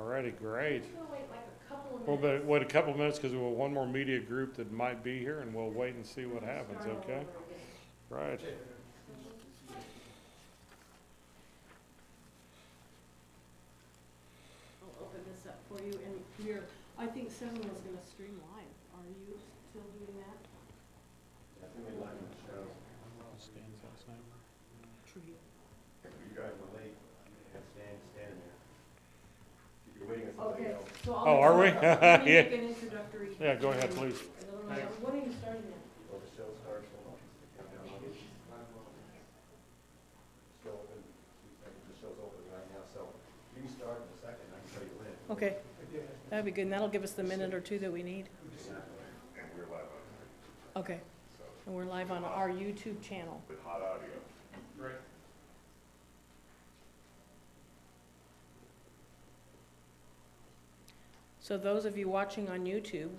Alrighty, great. We'll wait like a couple of Well, minutes. but wait a couple of minutes because we have one more media group that might be here, and we'll wait and see what happens, Start all okay? over again. Right. I'll open this up for you, and I think someone was gonna stream live. Are you still doing that? Stan's last name? Tree. You guys were late. Have Stan there. You're waiting on somebody Okay, else. so Oh, are we? Let me Yeah. make an introductory. Yeah, go ahead, please. What are you starting at? Well, the show starts, hold on. Countdown on it. Still open. The show's open right now, so you can start in a second. I can tell you when. Okay, that'd be good, and that'll give us the minute or two that we need. And we're live on Okay, so and we're live on our YouTube channel. with hot audio. Great. So those of you watching on YouTube,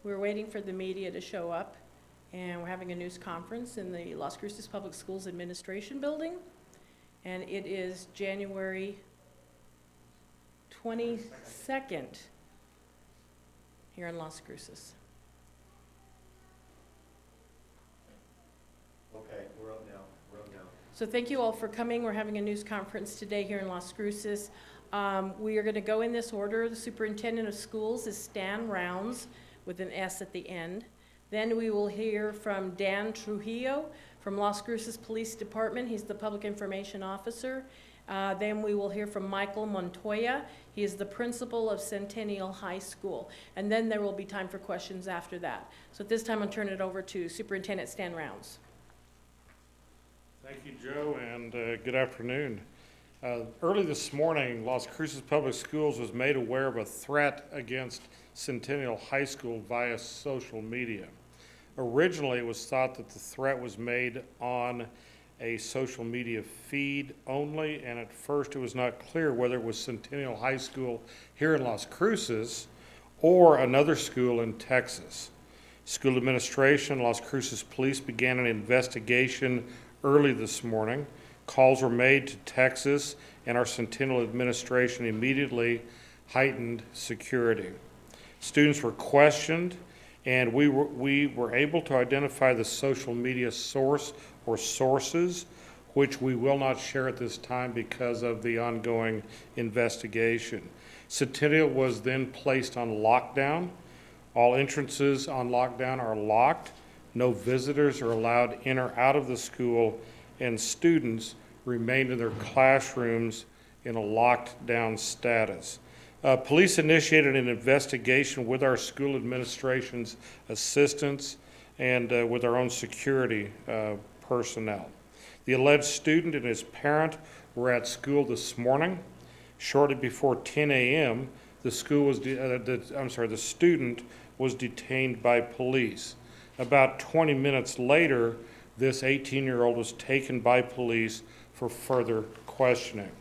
we're waiting for the media to show up, and we're having a news conference in the Las Cruces Public Schools Administration Building, and it is January 22nd here in Las Cruces. Okay, we're up now. We're up now. So thank you all for coming. We're having a news conference today here in Las Cruces. We are going to go in this order. The superintendent of schools is Stan Rounds with an S at the end. Then we will hear from Dan Trujillo from Las Cruces Police Department. He's the public information officer. Then we will hear from Michael Montoya. He is the principal of Centennial High School. And then there will be time for questions after that. So at this time, I'll turn it over to Superintendent Stan Rounds. Thank you, Joe, and good afternoon. Early this morning, Las Cruces Public Schools was made aware of a threat against Centennial High School via social media. Originally, it was thought that the threat was made on a social media feed only, and at first it was not clear whether it was Centennial High School here in Las Cruces or another school in Texas. School administration, Las Cruces Police began an investigation early this morning. Calls were made to Texas, and our Centennial administration immediately heightened security. Students were questioned, and we were able to identify the social media source or sources, which we will not share at this time because of the ongoing investigation. Centennial was then placed on lockdown. All entrances on lockdown are locked. No visitors are allowed in or out of the school, and students remained in their classrooms in a locked down status. Police initiated an investigation with our school administration's assistance and with our own security personnel. The alleged student and his parent were at school this morning. Shortly before 10 a.m., the student was detained by police. About 20 minutes later, this 18-year-old was taken by police for further questioning.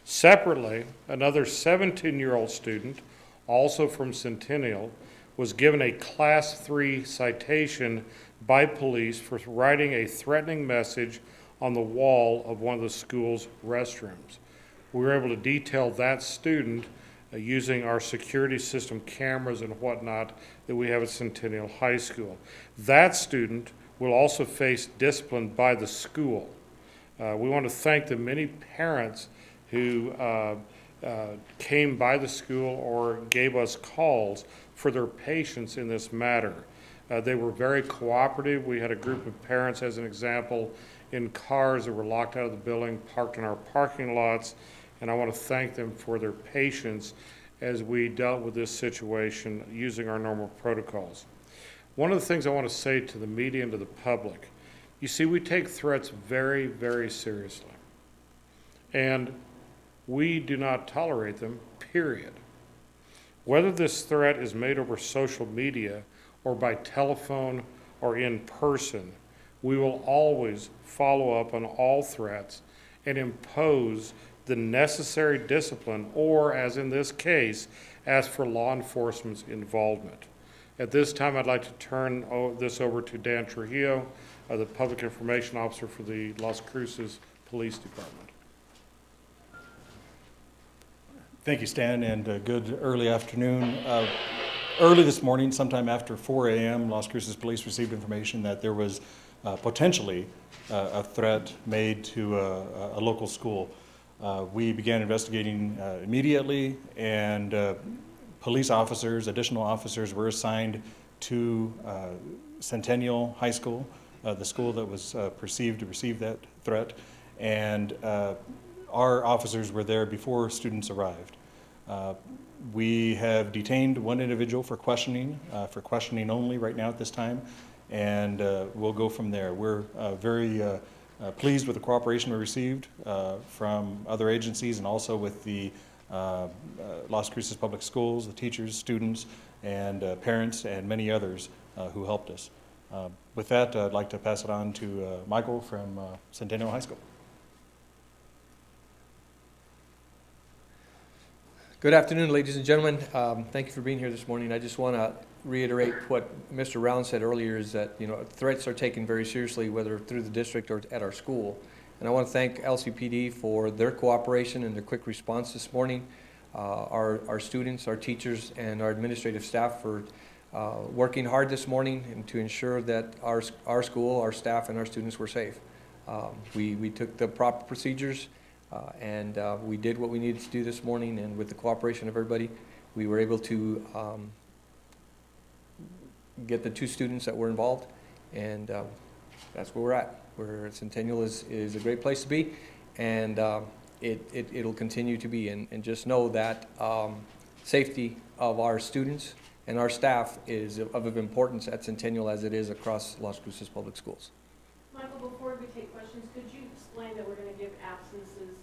Separately, another 17-year-old student, also from Centennial, was given a Class 3 citation by police for writing a threatening message on the wall of one of the school's restrooms. We were able to detail that student using our security system cameras and whatnot that we have at Centennial High School. That student will also face discipline by the school. We want to thank the many parents who came by the school or gave us calls for their patience in this matter. They were very cooperative. We had a group of parents, as an example, in cars that were locked out of the building, parked in our parking lots, and I want to thank them for their patience as we dealt with this situation using our normal protocols. One of the things I want to say to the media and to the public, you see, we take threats very, very seriously. And we do not tolerate them, period. Whether this threat is made over social media or by telephone or in person, we will always follow up on all threats and impose the necessary discipline, or, as in this case, ask for law enforcement's involvement. At this time, I'd like to turn this over to Dan Trujillo, the Public Information Officer for the Las Cruces Police Department. Thank you, Stan, and good early afternoon. Early this morning, sometime after 4 a.m., Las Cruces Police received information that there was potentially a threat made to a local school. We began investigating immediately, and police officers, additional officers were assigned to Centennial High School, the school that was perceived to receive that threat, and our officers were there before students arrived. We have detained one individual for questioning only right now at this time, and we'll go from there. We're very pleased with the cooperation we received from other agencies and also with the Las Cruces Public Schools, the teachers, students, and parents, and many others who helped us. With that, I'd like to pass it on to Michael from Centennial High School. Good afternoon, ladies and gentlemen. Thank you for being here this morning. I just want to reiterate what Mr. Round said earlier, is that threats are taken very seriously, whether through the district or at our school. And I want to thank LCPD for their cooperation and their quick response this morning. Our students, our teachers, and our administrative staff for working hard this morning and to ensure that our school, our staff, and our students were safe. We took the proper procedures. And we did what we needed to do this morning, and with the cooperation of everybody, we were able to get the 2 students that were involved, and that's where we're at. Centennial is a great place to be, and it'll continue to be. And just know that safety of our students and our staff is of importance at Centennial as it is across Las Cruces Public Schools. Michael, before we take questions, could you explain that we're going to give absences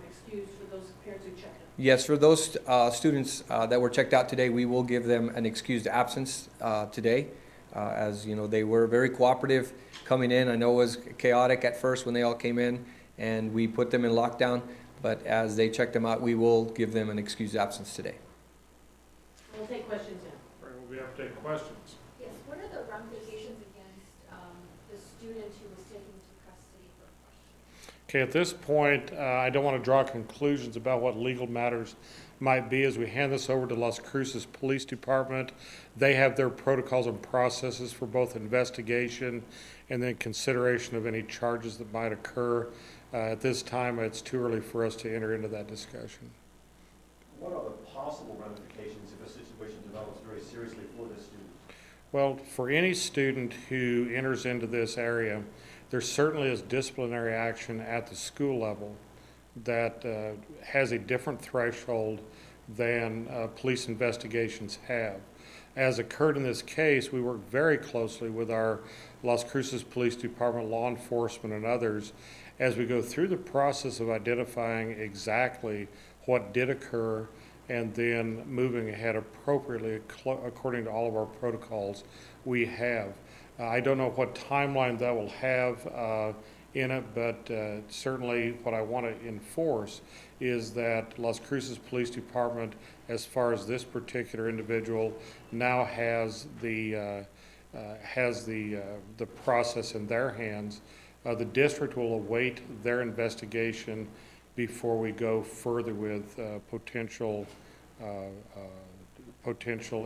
excused for those parents who checked out? Yes, for those students that were checked out today, we will give them an excused absence today. As you know, they were very cooperative coming in. I know it was chaotic at first when they all came in, and we put them in lockdown, but as they checked them out, we will give them an excused absence today. We'll take questions now. Right, we'll have to take questions. Yes, what are the ramifications against the student who was taken into custody for questioning? Okay, at this point, I don't want to draw conclusions about what legal matters might be as we hand this over to Las Cruces Police Department. They have their protocols and processes for both investigation and then consideration of any charges that might occur. At this time, it's too early for us to enter into that discussion. What are the possible ramifications if a situation develops very seriously for this student? Well, for any student who enters into this area, there certainly is disciplinary action at the school level that has a different threshold than police investigations have. As occurred in this case, we worked very closely with our Las Cruces Police Department, law enforcement, and others as we go through the process of identifying exactly what did occur and then moving ahead appropriately according to all of our protocols we have. I don't know what timeline that will have in it, but certainly what I want to enforce is that Las Cruces Police Department, as far as this particular individual, now has the process in their hands. The district will await their investigation before we go further with potential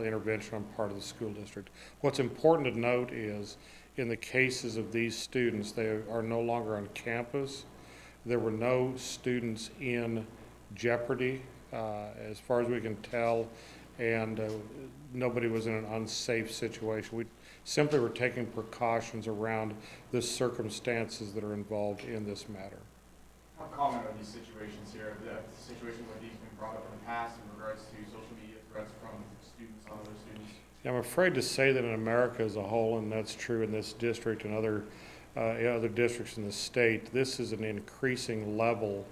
intervention on part of the school district. What's important to note is, in the cases of these students, they are no longer on campus. There were no students in jeopardy, as far as we can tell, and nobody was in an unsafe situation. We simply were taking precautions around the circumstances that are involved in this matter. How common are these situations here? Have situations like these been brought up in the past in regards to social media threats from students on other students? I'm afraid to say that in America as a whole, and that's true in this district and other districts in the state, this is an increasing level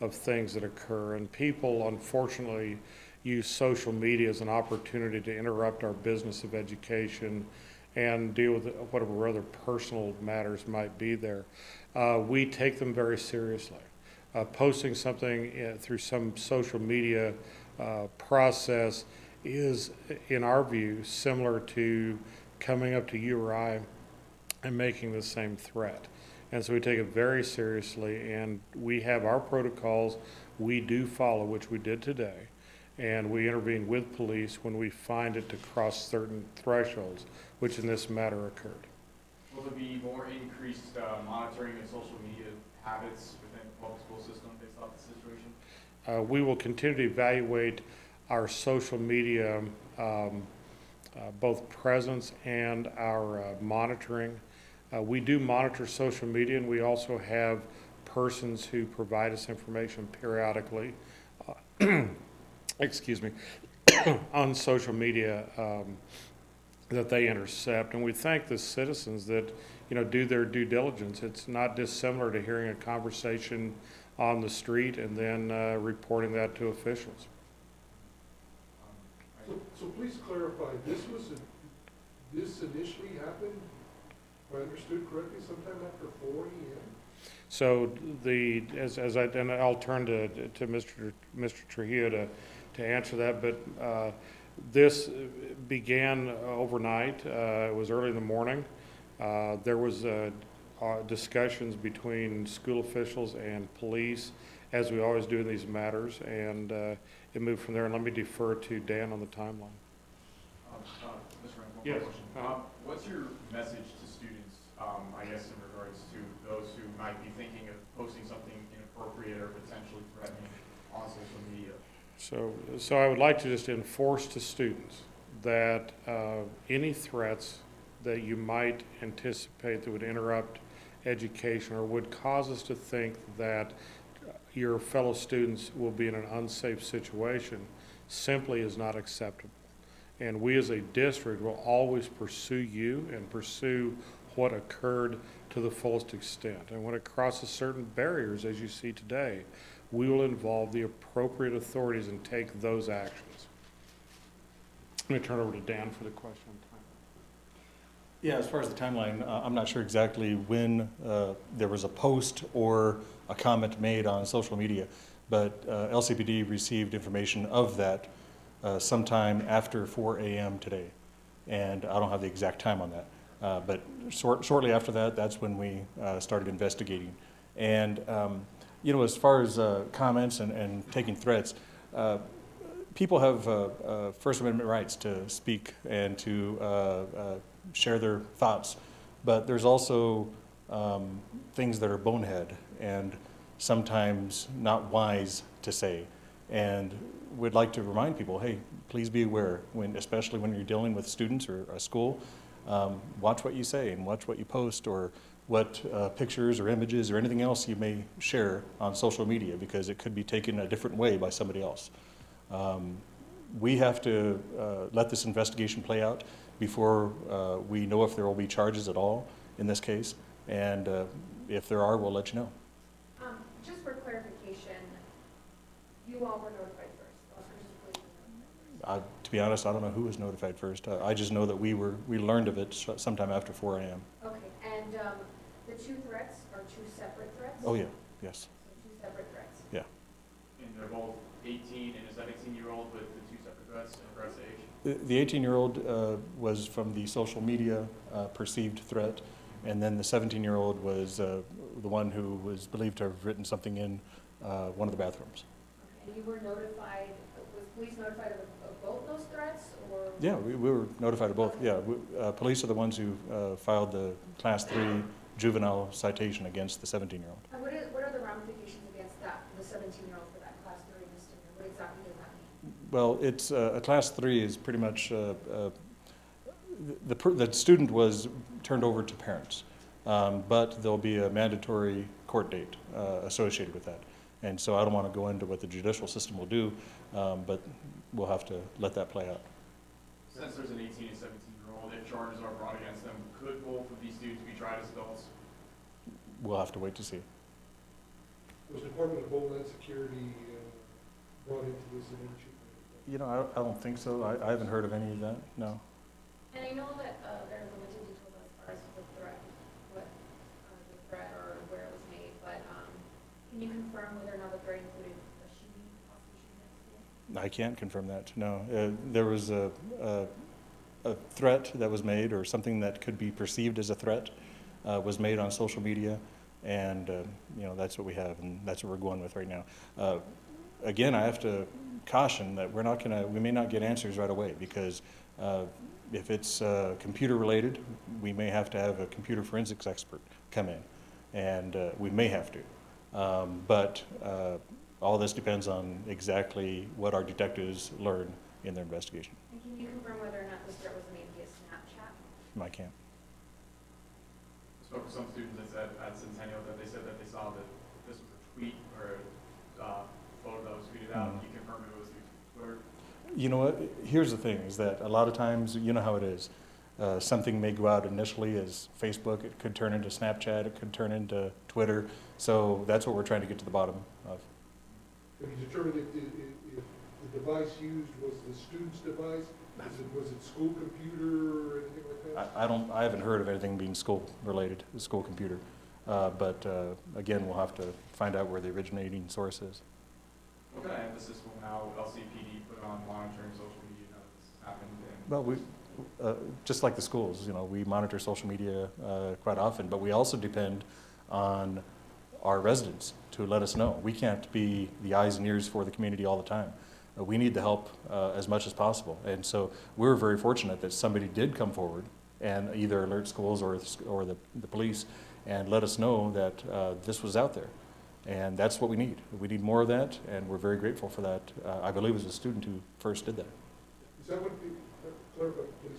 of things that occur. And people, unfortunately, use social media as an opportunity to interrupt our business of education and deal with whatever other personal matters might be there. We take them very seriously. Posting something through some social media process is, in our view, similar to coming up to you or I and making the same threat. And so we take it very seriously, and we have our protocols. we do follow, which we did today, and we intervene with police when we find it to cross certain thresholds, which in this matter occurred. Will there be more increased monitoring of social media habits within the public school system based off the situation? We will continue to evaluate our social media, both presence and our monitoring. We do monitor social media, and we also have persons who provide us information periodically, excuse me, on social media that they intercept. And we thank the citizens that, do their due diligence. It's not dissimilar to hearing a conversation on the street and then reporting that to officials. So please clarify, this initially happened, if I understood correctly, sometime after 4 AM? So and I'll turn to Mr. Trujillo to answer that, but this began overnight. It was early in the morning. There was discussions between school officials and police, as we always do in these matters, and it moved from there. And let me defer to Dan on the timeline. Mr. Rand, one Yes. more question. What's your message to students, I guess, in regards to those who might be thinking of posting something inappropriate or potentially threatening on social media? So I would like to just enforce to students that any threats that you might anticipate that would interrupt education or would cause us to think that your fellow students will be in an unsafe situation simply is not acceptable. And we as a district will always pursue you and pursue what occurred to the fullest extent. And when it crosses certain barriers, as you see today, we will involve the appropriate authorities and take those actions. Let me turn it over to Dan for the question on time. Yeah, as far as the timeline, I'm not sure exactly when there was a post or a comment made on social media, but LCPD received information of that sometime after 4 a.m. today. And I don't have the exact time on that. But shortly after that, that's when we started investigating. And, as far as comments and taking threats, people have First Amendment rights to speak and to share their thoughts. But there's also things that are bonehead and sometimes not wise to say. And we'd like to remind people, hey, please be aware, especially when you're dealing with students or a school, watch what you say and watch what you post or what pictures or images or anything else you may share on social media, because it could be taken a different way by somebody else. We have to let this investigation play out before we know if there will be charges at all in this case. And if there are, we'll let you know. Just for clarification, you all were notified first. Los Angeles Police were notified first. To be honest, I don't know who was notified first. I just know that we learned of it sometime after 4 a.m. Okay, and the two threats are two separate threats? Oh, yeah, yes. So two separate threats? Yeah. And they're both 18 and a 17-year-old with the two separate threats in regards to age? The 18-year-old was from the social media perceived threat, and then the 17-year-old was the one who was believed to have written something in one of the bathrooms. Okay, and you were notified, was police notified of both those threats, or? Yeah, we were notified of both. Yeah, police are the ones who filed the Class 3 juvenile citation against the 17-year-old. And what are the ramifications against that, the 17-year-old for that class 3 misdemeanor? What exactly does that mean? Well, it's a Class 3 is pretty much the student was turned over to parents, but there'll be a mandatory court date associated with that. And so I don't want to go into what the judicial system will do, but we'll have to let that play out. Since there's an 18 and 17-year-old, if charges are brought against them, could both of these students be tried as adults? We'll have to wait to see. Was Department of Homeland Security brought into this in any treatment? I don't think so. I haven't heard of any of that, no. And I know that there are limited details as far as the threat, what the threat or where it was made, but can you confirm whether or not the threat included a shooting, possible shooting at school? I can't confirm that, no. There was a threat that was made, or something that could be perceived as a threat was made on social media, and that's what we have, and that's what we're going with right now. again, I have to caution that we may not get answers right away, because if it's computer related, we may have to have a computer forensics expert come in, and we may have to. But all this depends on exactly what our detectives learn in their investigation. And can you confirm whether or not this threat was made via Snapchat? I can't. I spoke to some students at Centennial that they said that they saw that this was a tweet or a photo that was tweeted out. Can you confirm it was through Twitter? You know what, here's the thing, is that a lot of times, you know how it is. Something may go out initially as Facebook, it could turn into Snapchat, it could turn into Twitter. So that's what we're trying to get to the bottom of. Have you determined if the device used was the student's device? Was it school computer or anything like that? I haven't heard of anything being school related, the school computer. But again, we'll have to find out where the originating source is. What kind of emphasis will now LCPD put on monitoring social media now that this has happened? And Well, just like the schools, we monitor social media quite often, but we also depend on our residents to let us know. We can't be the eyes and ears for the community all the time. We need the help as much as possible. And so we're very fortunate that somebody did come forward and either alert schools or the police and let us know that this was out there. And that's what we need. We need more of that, and we're very grateful for that. I believe it was a student who first did that. Is that what, clarify, please,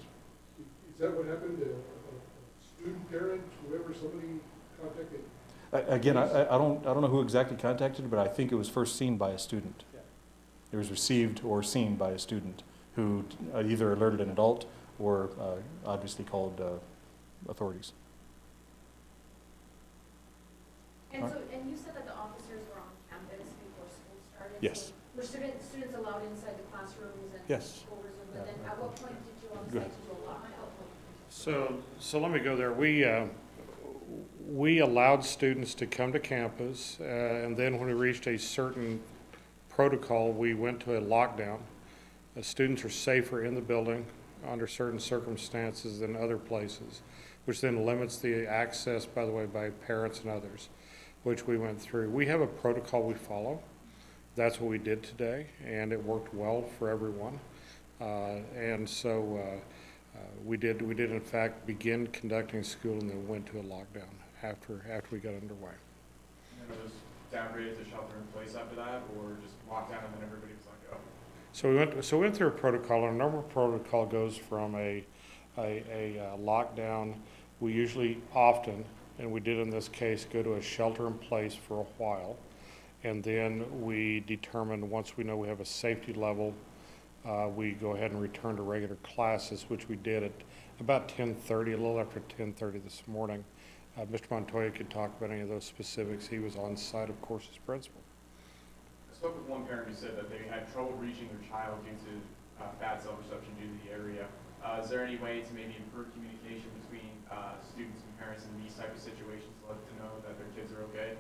is that what happened to a student, parent, whoever, somebody contacted? Again, I don't know who exactly contacted, but I think it was first seen by a student. It was received or seen by a student who either alerted an adult or obviously called authorities. And so, and you said that the officers were on campus before school started? Yes. So were students allowed inside the classrooms and Yes. school rooms? And then at what point did you all Go decide ahead. to do a lockout? So let me go there. We allowed students to come to campus, and then when we reached a certain protocol, we went to a lockdown. Students are safer in the building under certain circumstances than other places, which then limits the access, by the way, by parents and others, which we went through. We have a protocol we follow. That's what we did today, and it worked well for everyone. And so we did in fact begin conducting school and then went to a lockdown after we got underway. then it was downgraded to shelter in place after that, or just lockdown and then everybody was like, oh. So we went through a protocol. Our normal protocol goes from a lockdown. We usually often, and we did in this case, go to a shelter in place for a while. And then we determine, once we know we have a safety level, we go ahead and return to regular classes, which we did at about 10:30, a little after 10:30 this morning. Mr. Montoya could talk about any of those specifics. He was on site, of course, as principal. I spoke with one parent who said that they had trouble reaching their child due to bad self-reception due to the area. Is there any way to maybe improve communication between students and parents in these type of situations to let them know that their kids are okay?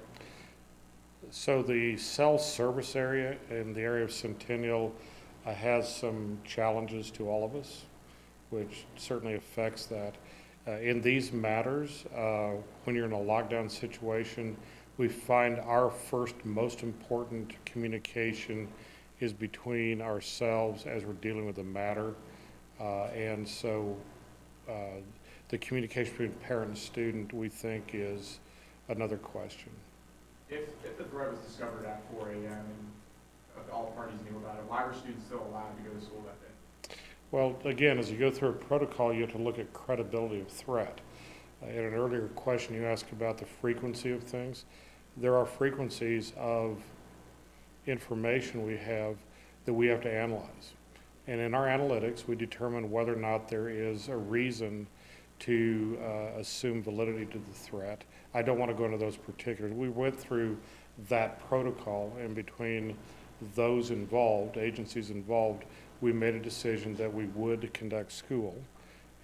So the cell service area in the area of Centennial has some challenges to all of us, which certainly affects that. In these matters, when you're in a lockdown situation, we find our first most important communication is between ourselves as we're dealing with the matter. And so the communication between parent and student, we think, is another question. If the threat was discovered at 4 a.m. and all parties knew about it, why were students still allowed to go to school that day? Well, again, as you go through a protocol, you have to look at credibility of threat. In an earlier question, you asked about the frequency of things. There are frequencies of information we have that we have to analyze. And in our analytics, we determine whether or not there is a reason to assume validity to the threat. I don't want to go into those particulars. We went through that protocol, and between those involved, agencies involved, we made a decision that we would conduct school,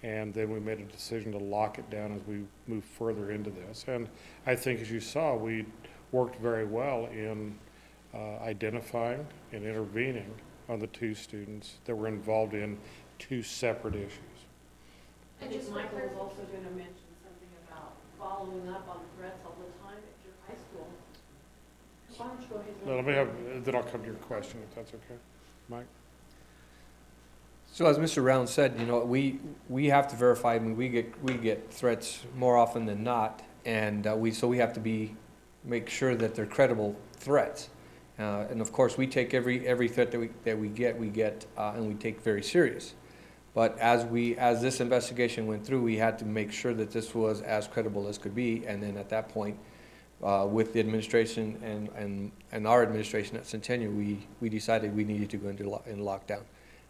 and then we made a decision to lock it down as we move further into this. And I think, as you saw, we worked very well in identifying and intervening on the two students that were involved in two separate issues. And I think just Michael was also going to mention something about following up on threats all the time at your high school. Why don't you go ahead and Let me have, then I'll come to your question, if that's okay. Mike? So as Mr. Round said, you know, we have to verify. I mean, we get threats more often than not, and we have to make sure that they're credible threats. And of course, we take every threat that we get, and we take very serious. But as this investigation went through, we had to make sure that this was as credible as could be. And then at that point, with the administration and our administration at Centennial, we decided we needed to go into lockdown.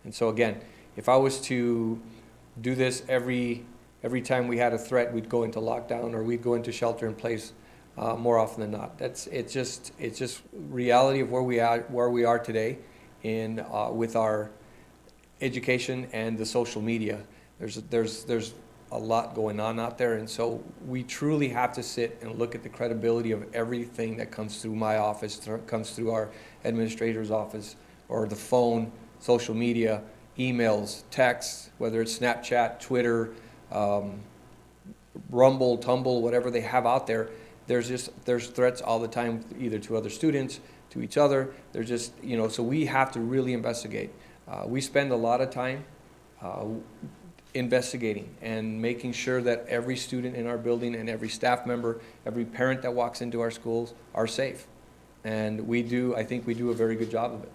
And so again, if I was to do this every time we had a threat, we'd go into lockdown or we'd go into shelter in place more often than not. It's just reality of where we are today in with our education and the social media. There's a lot going on out there, and so we truly have to sit and look at the credibility of everything that comes through my office, comes through our administrator's office, or the phone, social media, emails, texts, whether it's Snapchat, Twitter, Rumble, Tumble, whatever they have out there. There's threats all the time, either to other students, to each other. There's just, you know, so we have to really investigate. We spend a lot of time investigating and making sure that every student in our building and every staff member, every parent that walks into our schools are safe. And I think we do a very good job of it.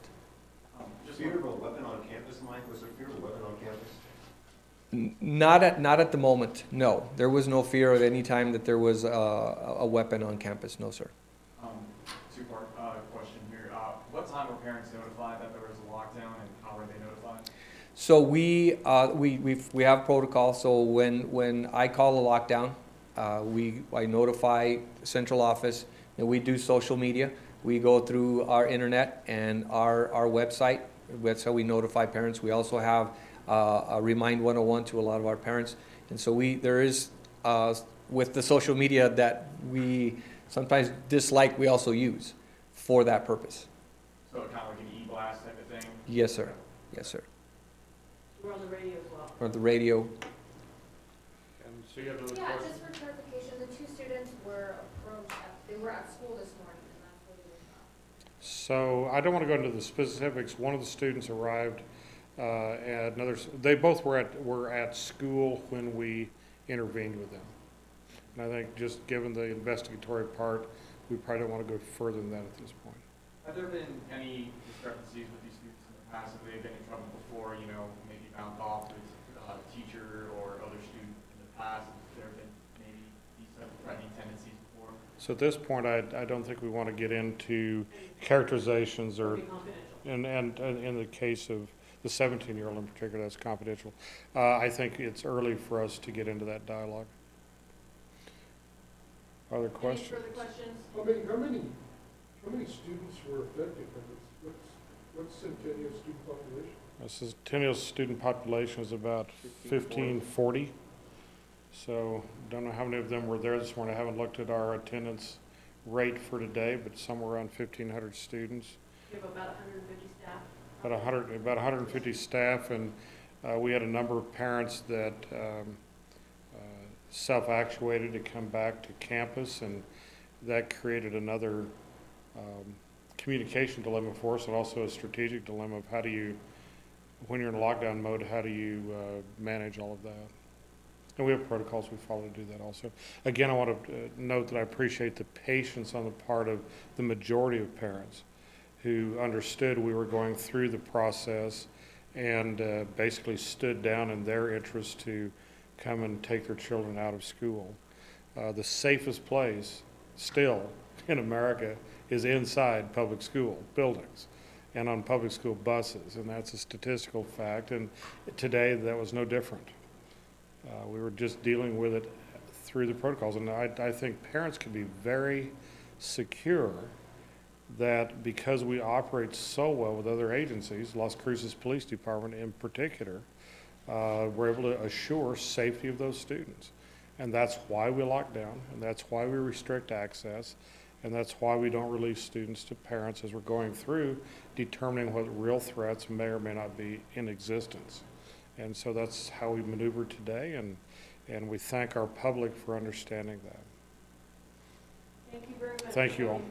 Fear of a weapon on campus, Mike? Was there fear of a weapon on campus? Not at the moment, no. There was no fear at any time that there was a weapon on campus, no, sir. Two-part question here. What time were parents notified that there was a lockdown, and how were they notified? So we have protocol. So when I call a lockdown, I notify central office, and we do social media. We go through our internet and our website. That's how we notify parents. We also have a Remind 101 to a lot of our parents. And so there is, with the social media that we sometimes dislike, we also use for that purpose. So kind of like an e-blast type of thing? Yes, sir. Yes, sir. We're on the radio as well. Or the radio. And so you have another Yeah, question? just for clarification, the two students were approached, they were at school this morning, and that's where they were found. So I don't want to go into the specifics. One of the students arrived at another, they both were at school when we intervened with them. And I think just given the investigatory part, we probably don't want to go further than that at this point. Have there been any discrepancies with these students in the past? Have they been in trouble before, you know, maybe bounced off with a teacher or other student in the past? Have there been maybe these type of threatening tendencies before? So at this point, I don't think we want to get into characterizations or, Be confidential. and in the case of the 17-year-old in particular, that's confidential. I think it's early for us to get into that dialogue. Other questions? Any further questions? How many students were affected by this? What's Centennial's student population? Centennial's student population is about 1540. So don't know how many of them were there this morning. I haven't looked at our attendance rate for today, but somewhere around 1,500 students. We have about 150 staff. About 150 staff, and we had a number of parents that self-actuated to come back to campus, and that created another communication dilemma for us, and also a strategic dilemma of how do you, when you're in lockdown mode, how do you manage all of that? And we have protocols we follow to do that also. Again, I want to note that I appreciate the patience on the part of the majority of parents who understood we were going through the process and basically stood down in their interest to come and take their children out of school. The safest place still in America is inside public school buildings and on public school buses, and that's a statistical fact, and today that was no different. We were just dealing with it through the protocols, and I think parents can be very secure that because we operate so well with other agencies, Las Cruces Police Department in particular, we're able to assure safety of those students. And that's why we lock down, and that's why we restrict access, and that's why we don't release students to parents as we're going through determining what real threats may or may not be in existence. And so that's how we maneuver today, and we thank our public for understanding that. Thank you very much. Thank you all.